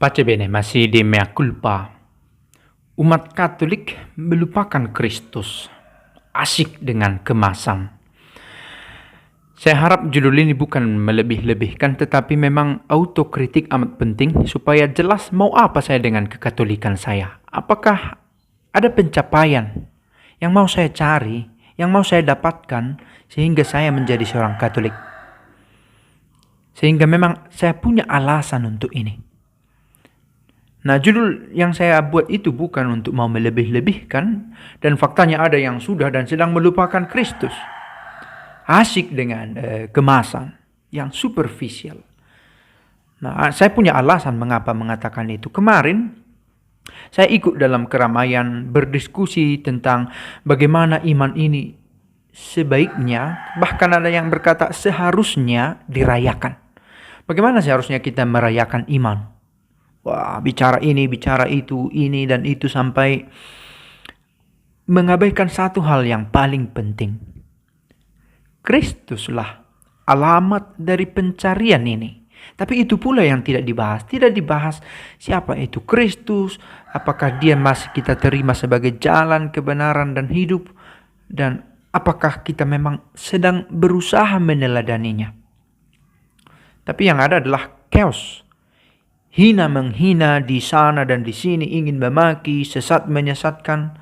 Pace bene, masih di mea culpa. Umat Katolik melupakan Kristus. Asyik dengan kemasan. Saya harap judul ini bukan melebih-lebihkan, tetapi memang autokritik amat penting supaya jelas mau apa saya dengan kekatolikan saya. Apakah ada pencapaian yang mau saya cari, yang mau saya dapatkan sehingga saya menjadi seorang Katolik. Sehingga memang saya punya alasan untuk ini. Nah, judul yang saya buat itu bukan untuk mau melebih-lebihkan, dan faktanya ada yang sudah dan sedang melupakan Kristus. Asyik dengan kemasan yang superficial. Nah, saya punya alasan mengapa mengatakan itu. Kemarin, saya ikut dalam keramaian berdiskusi tentang bagaimana iman ini sebaiknya, bahkan ada yang berkata seharusnya dirayakan. Bagaimana seharusnya kita merayakan iman? Wah, bicara ini, bicara itu, ini dan itu sampai mengabaikan satu hal yang paling penting. Kristuslah alamat dari pencarian ini. Tapi itu pula yang tidak dibahas. Tidak dibahas siapa itu Kristus, apakah dia masih kita terima sebagai jalan, kebenaran dan hidup, dan apakah kita memang sedang berusaha meneladaninya. Tapi yang ada adalah chaos. Hina menghina di sana dan di sini, ingin memaki, sesat menyesatkan.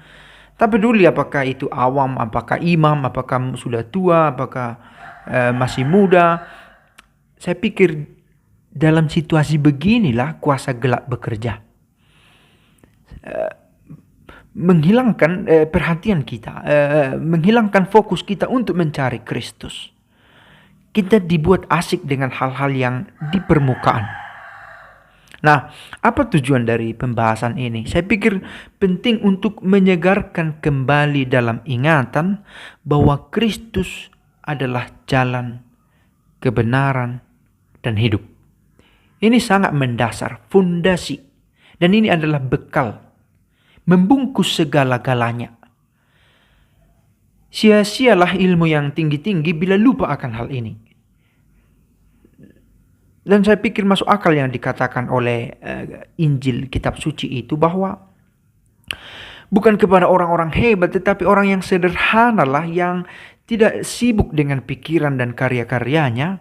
Tak peduli apakah itu awam, apakah imam, apakah sudah tua, apakah masih muda. Saya pikir dalam situasi beginilah kuasa gelap bekerja. Menghilangkan perhatian kita, menghilangkan fokus kita untuk mencari Kristus. Kita dibuat asik dengan hal-hal yang di permukaan. Nah, apa tujuan dari pembahasan ini? Saya pikir penting untuk menyegarkan kembali dalam ingatan bahwa Kristus adalah jalan, kebenaran, dan hidup. Ini sangat mendasar, fondasi. Dan ini adalah bekal, membungkus segala-galanya. Sia-sialah ilmu yang tinggi-tinggi bila lupa akan hal ini. Dan saya pikir masuk akal yang dikatakan oleh Injil kitab suci itu, bahwa bukan kepada orang-orang hebat, tetapi orang yang sederhana lah, yang tidak sibuk dengan pikiran dan karya-karyanya,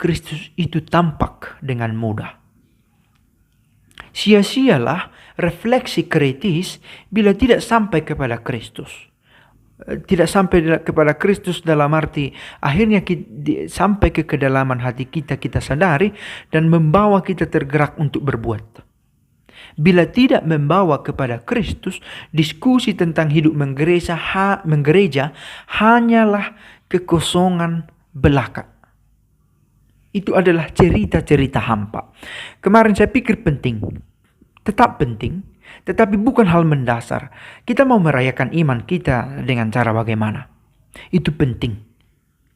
Kristus itu tampak dengan mudah. Sia-sialah refleksi kritis bila tidak sampai kepada Kristus. Tidak sampai kepada Kristus dalam arti akhirnya sampai ke kedalaman hati kita sadari dan membawa kita tergerak untuk berbuat. Bila tidak membawa kepada Kristus, diskusi tentang hidup menggereja hanyalah kekosongan belaka. Itu adalah cerita-cerita hampa. Kemarin saya pikir penting, tetap penting, tetapi bukan hal mendasar. Kita mau merayakan iman kita dengan cara bagaimana? Itu penting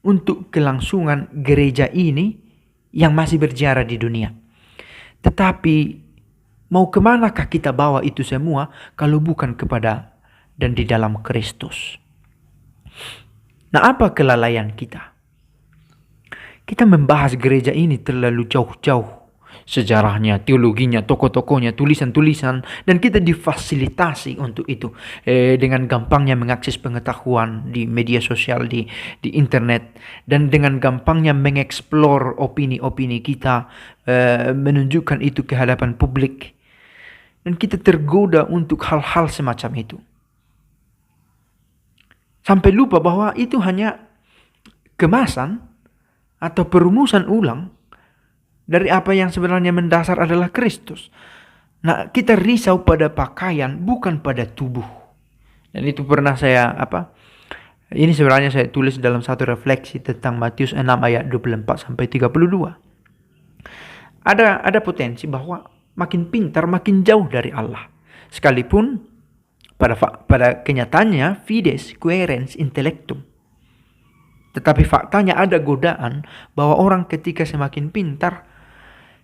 untuk kelangsungan gereja ini yang masih berziarah di dunia. Tetapi mau kemanakah kita bawa itu semua kalau bukan kepada dan di dalam Kristus? Nah, apa kelalaian kita? Kita membahas gereja ini terlalu jauh-jauh. Sejarahnya, teologinya, tokoh-tokohnya, tulisan-tulisan, dan kita difasilitasi untuk itu dengan gampangnya mengakses pengetahuan di media sosial, di internet, dan dengan gampangnya mengeksplor opini-opini kita, menunjukkan itu ke hadapan publik, dan kita tergoda untuk hal-hal semacam itu sampai lupa bahwa itu hanya kemasan atau perumusan ulang dari apa yang sebenarnya mendasar adalah Kristus. Nah, kita risau pada pakaian, bukan pada tubuh. Dan itu pernah saya ini sebenarnya saya tulis dalam satu refleksi tentang Matius 6 ayat 24 sampai 32. Ada potensi bahwa makin pintar makin jauh dari Allah. Sekalipun pada kenyataannya fides quaerens intellectum. Tetapi faktanya ada godaan bahwa orang ketika semakin pintar,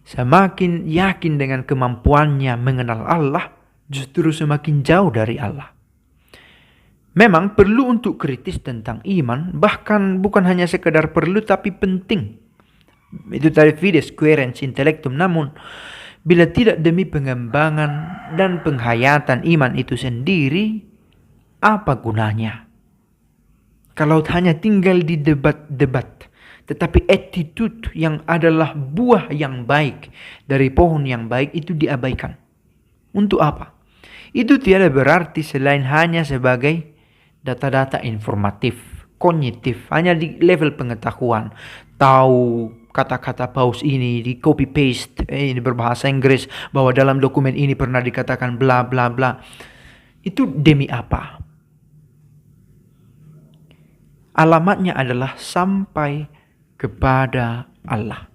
semakin yakin dengan kemampuannya mengenal Allah, justru semakin jauh dari Allah. Memang perlu untuk kritis tentang iman, bahkan bukan hanya sekedar perlu tapi penting. Itu tadi fides quaerens intellectum. Namun Bila tidak demi pengembangan dan penghayatan iman itu sendiri, apa gunanya? Kalau hanya tinggal di debat-debat, tetapi attitude yang adalah buah yang baik dari pohon yang baik itu diabaikan. Untuk apa? Itu tiada berarti selain hanya sebagai data-data informatif, kognitif, hanya di level pengetahuan. Tahu kata-kata paus ini di copy paste ini berbahasa Inggris bahwa dalam dokumen ini pernah dikatakan bla bla bla. Itu demi apa? Alamatnya adalah sampai kepada Allah.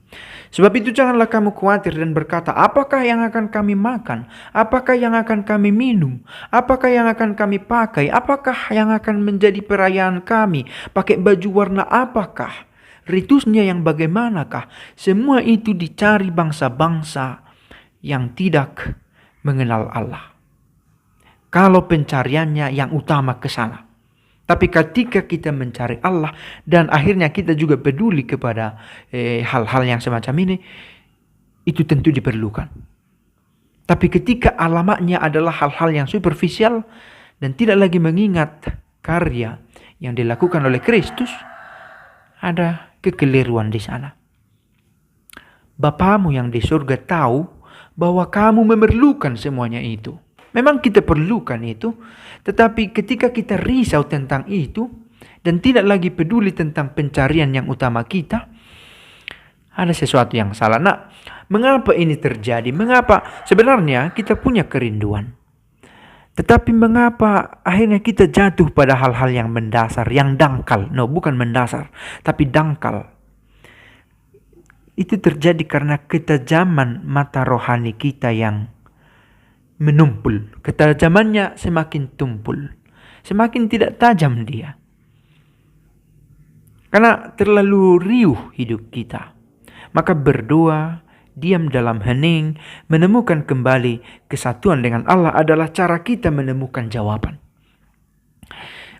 Sebab itu janganlah kamu khawatir dan berkata, apakah yang akan kami makan? Apakah yang akan kami minum? Apakah yang akan kami pakai? Apakah yang akan menjadi perayaan kami? Pakai baju warna apakah? Ritusnya yang bagaimanakah? Semua itu dicari bangsa-bangsa yang tidak mengenal Allah. Kalau pencariannya yang utama ke sana. Tapi ketika kita mencari Allah dan akhirnya kita juga peduli kepada hal-hal yang semacam ini, itu tentu diperlukan. Tapi ketika alamatnya adalah hal-hal yang superficial dan tidak lagi mengingat karya yang dilakukan oleh Kristus, ada kekeliruan di sana. Bapamu yang di surga tahu bahwa kamu memerlukan semuanya itu. Memang kita perlukan itu, tetapi ketika kita risau tentang itu dan tidak lagi peduli tentang pencarian yang utama kita, ada sesuatu yang salah. Nah, mengapa ini terjadi? Mengapa sebenarnya kita punya kerinduan? Tetapi mengapa akhirnya kita jatuh pada hal-hal yang mendasar, yang dangkal? No, bukan mendasar, tapi dangkal. Itu terjadi karena ketajaman mata rohani kita yang menumpul. Ketajamannya semakin tumpul. Semakin tidak tajam dia. Karena terlalu riuh hidup kita. Maka berdoa, diam dalam hening, menemukan kembali kesatuan dengan Allah adalah cara kita menemukan jawaban.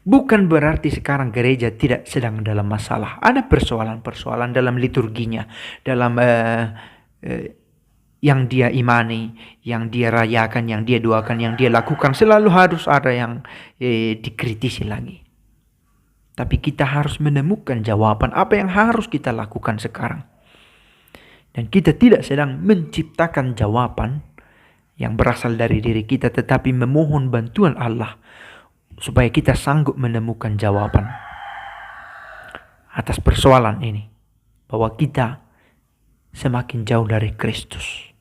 Bukan berarti sekarang gereja tidak sedang dalam masalah. Ada persoalan-persoalan dalam liturginya, dalam yang dia imani, yang dia rayakan, yang dia doakan, yang dia lakukan. Selalu harus ada yang dikritisi lagi. Tapi kita harus menemukan jawaban apa yang harus kita lakukan sekarang. Dan kita tidak sedang menciptakan jawaban yang berasal dari diri kita, tetapi memohon bantuan Allah supaya kita sanggup menemukan jawaban atas persoalan ini. Bahwa kita semakin jauh dari Kristus.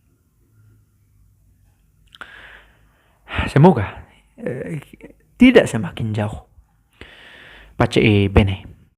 Semoga tidak semakin jauh. Pace bene.